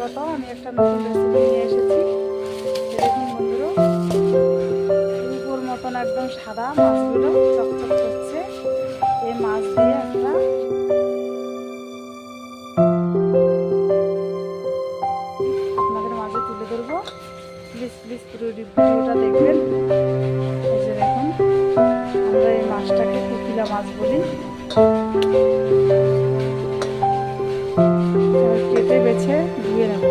স্বাগতম। আমি একটা নতুন রেসিপি নিয়ে এসেছি। দেখুন বন্ধুরা, রূপোর মতন একদম সাদা মাছগুলো চকচক করছে। এই মাছ দিয়ে একটা আপনাদের মাঝে তুলে ধরবো। প্লিজ প্লিজ পুরো ভিডিওটা দেখবেন। এই যে দেখুন, আমরা এই মাছটাকে কুকিলা মাছ বলি। কেটে বেছে ধুয়ে নেব।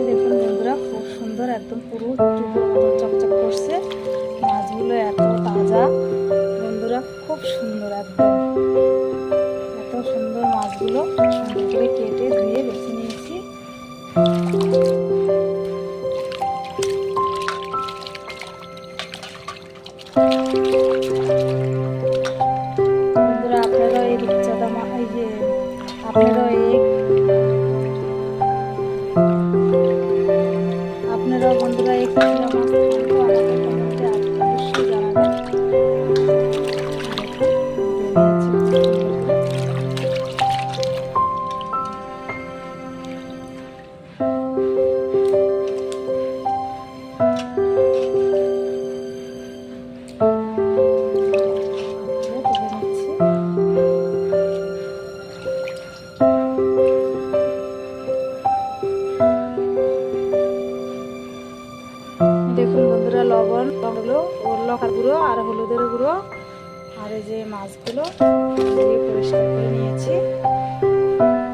দেখুন বন্ধুরা, খুব সুন্দর, একদম পুরো টুকরো মতন চকচক করছে। মাছগুলো এত তাজা বন্ধুরা, খুব সুন্দর, একদম এত সুন্দর মাছগুলো সুন্দর করে কেটে ধুয়ে বেছে নিয়েছি। বন্ধুরা, আপনারা এই রূপচাঁদা মাছ, এই যে আপনারা বন্ধুরা এই কুচিয়া মাছ খান তো আমাকে কমেন্টে অবশ্যই জানাবেন। দেখুন বন্ধুরা, লবণ হলো, লঙ্কার গুঁড়ো আর হলুদের গুঁড়ো আর এই যে মাছগুলো দিয়ে পরিষ্কার করে নিয়েছি।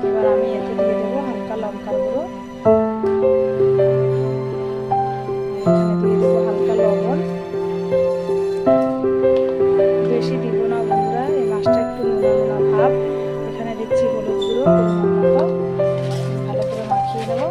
এবার আমি এতে দিয়ে দেবো হালকা লঙ্কার গুঁড়ো, এখানে দিয়ে দেবো হালকা লবণ। বেশি দিব না বন্ধুরা, এই মাছটা একটু নোনা নোনা ভাব। এখানে দিচ্ছি হলুদ গুঁড়ো পরিমাণ মতো, ভালো করে মাখিয়ে দেবো।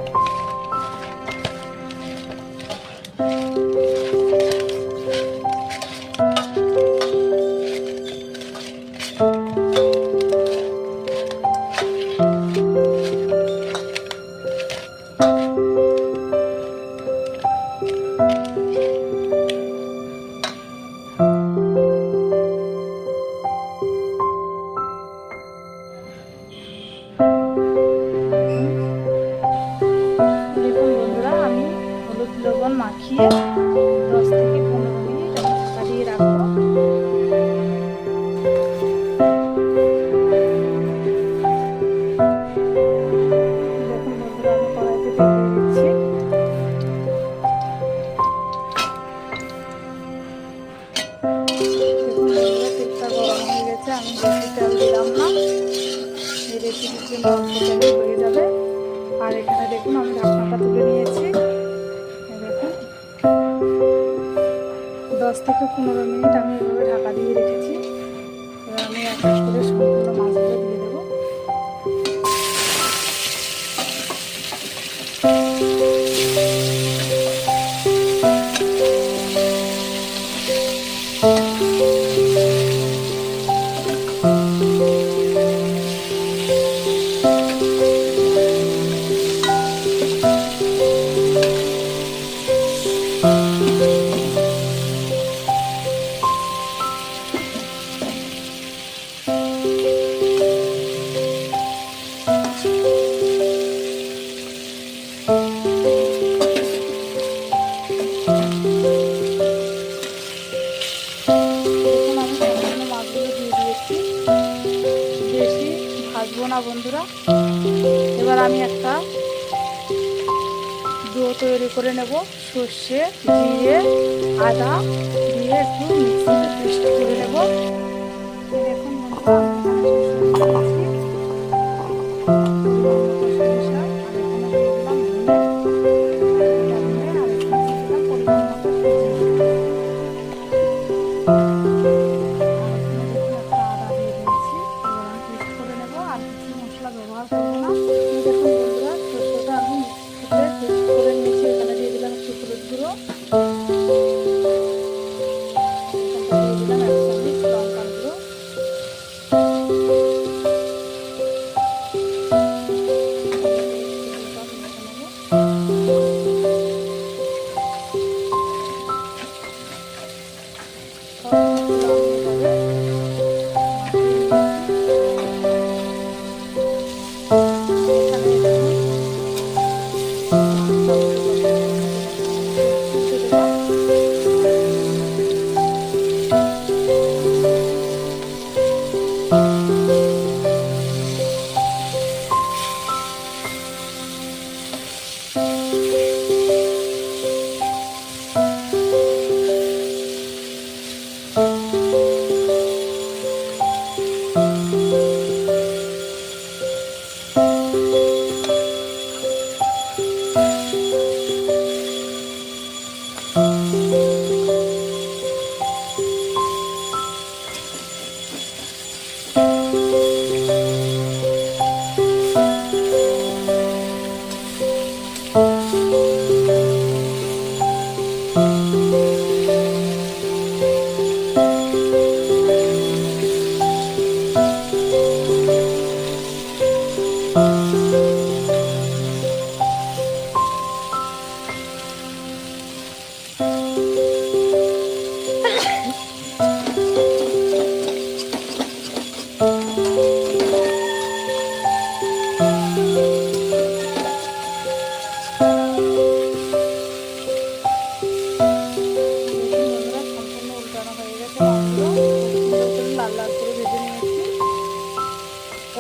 দেখুন বন্ধুরা, আমি হলুদ লবণ মাখিয়ে 10 থেকে 15 মিনিট আমি ঢাকা দিয়ে রাখবো। দেখুন বন্ধুরা, আমি কড়াইতে তেল দিয়ে দিচ্ছি। দেখুন বন্ধুরা, তেলটা গরম হয়ে গেছে। আমি বেশি তেল দিলাম না, এই রেসিপির জন্য অল্প তেলেই হয়ে যাবে। আর এখানে দেখুন আমি ঢাকনাটা তুলে নিয়েছি। দেখুন 10 থেকে 15 মিনিট আমি এভাবে ঢাকা দিয়ে রেখেছি। এবার আমি এক এক করে সম্পূর্ণ মাছগুলো দিয়ে দেবো। বেশি ভাজবো না বন্ধুরা। এবার আমি একটা ডো তৈরি করে নেব। সর্ষে, জিরে, আদা দিয়ে একটু মিক্সিতে পেস্ট করে নেব। দেখুন বন্ধুরা, ব্যবহার করবো না। দেখুন বন্ধুরা, সর্ষেটা আমি মিক্সিতে পেস্ট করে নিয়েছি। এখানে দিয়ে দিলাম একটু হলুদ গুঁড়ো, এখানটা দিয়ে দিলাম 1 চামচ লঙ্কার গুঁড়ো,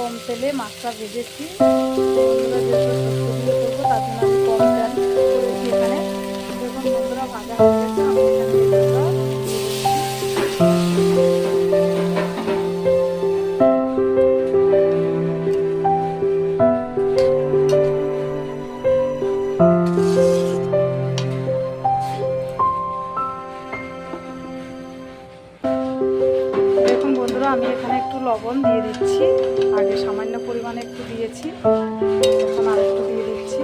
কম তেলে মাছটা ভেজেছি। বন্ধুরা যেহেতু সর্ষে দিয়ে করবো তার জন্য আমি কম তেল করেছি এখানে। দেখুন বন্ধুরা ভাজা হয়ে গেছে, আমি এখানে দিয়ে আমি এখানে একটু লবণ দিয়ে দিচ্ছি। আগে সামান্য পরিমাণে একটু দিয়েছি, এখন আর একটু দিয়ে দিচ্ছি।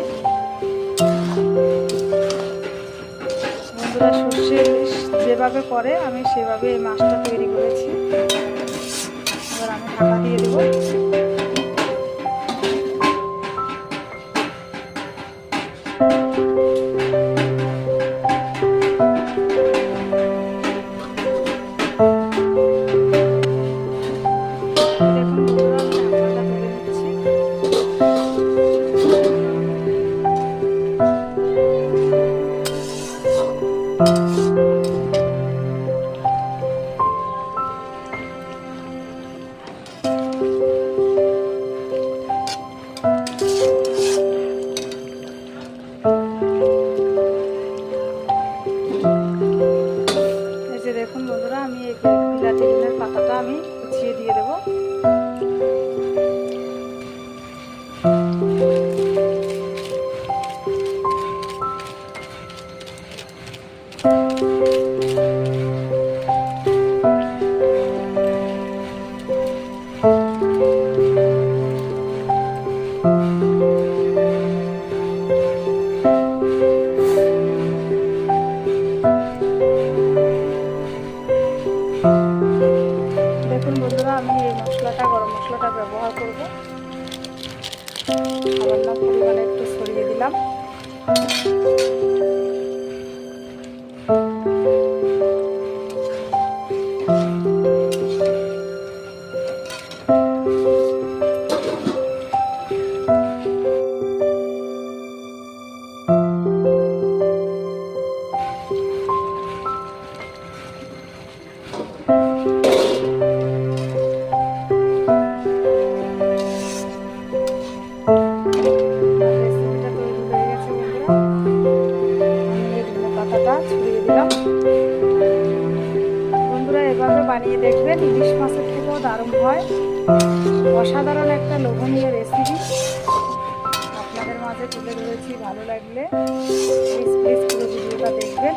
বন্ধুরা সর্ষে ইলিশ যেভাবে করে আমি সেভাবে এই মাছটা তৈরি করেছি। এবার আমি ঢাকা দিয়ে দেবো। দেখুন বন্ধুরা আমি এই বিলাতি ডিমের পাতাটা আমি কুচিয়ে দিয়ে দেবো। দেখুন বন্ধুরা আমি এই মশলাটা গরম মশলাটা ব্যবহার করব। সামান্য পরিমাণে একটু ছড়িয়ে দিলাম। বন্ধুরা এভাবে বানিয়ে দেখবেন, ইলিশ মাছের থেকেও দারুণ হয়। অসাধারণ একটা লোভনীয় রেসিপি আপনাদের মাঝে তুলে ধরেছি। ভালো লাগলে প্লিজ পুরো ভিডিওটা দেখবেন।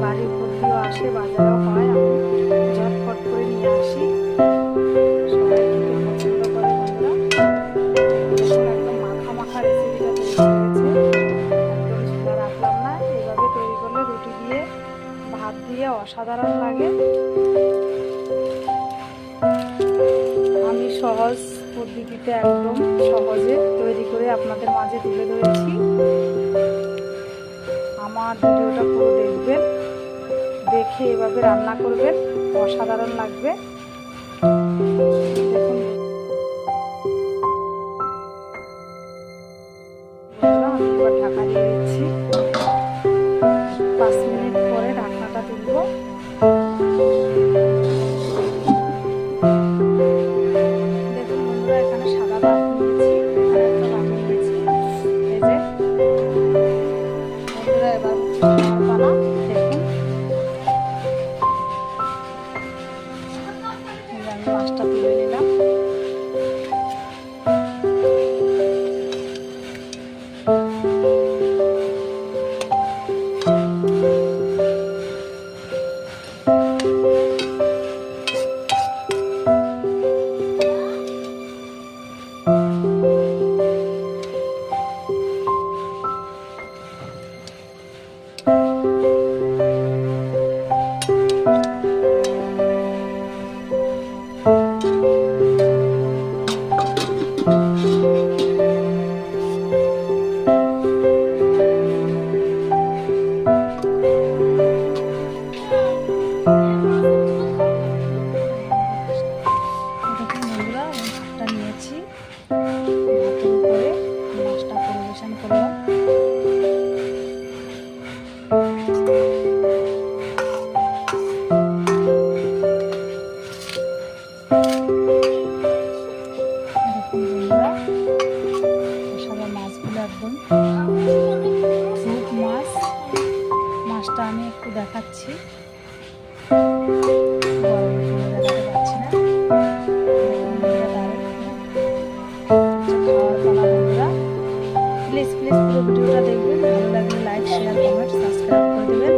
বাড়ির ভর্তিও আসে, বাজারেও হয়, আমি ঝটপট করে নিয়ে আসি। সবাই খেতে পছন্দ করে। বন্ধুরা দেখুন একদম মাখা মাখা রেসিপিটা তৈরি হয়েছে, একদম ঝোলা রাখলাম না। এইভাবে তৈরি করলে রুটি দিয়ে ভাত দিয়ে অসাধারণ লাগে। আমি সহজ পদ্ধতিতে একদম সহজে তৈরি করে আপনাদের মাঝে তুলে ধরেছি। আমার ভিডিওটা পুরো দেখবেন, দেখে এভাবে রান্না করবেন, অসাধারণ লাগবে। দেখুন আমি এবার ঢাকা দিয়ে দিচ্ছি। 5 মিনিট পরে ঢাকনাটা তুলব। দেখুন বন্ধুরা এখানে সাদা ভাত নিয়েছি, এখানে একটা বাটি নিয়েছি। এই যে বন্ধুরা এবার পানা দেখুন, আমি মাছটা তুলে নিলাম। প্লিজ প্লিজ পুরো ভিডিওটা দেখবেন, ভালো লাগলে লাইক শেয়ার কমেন্ট সাবস্ক্রাইব করে দেবেন।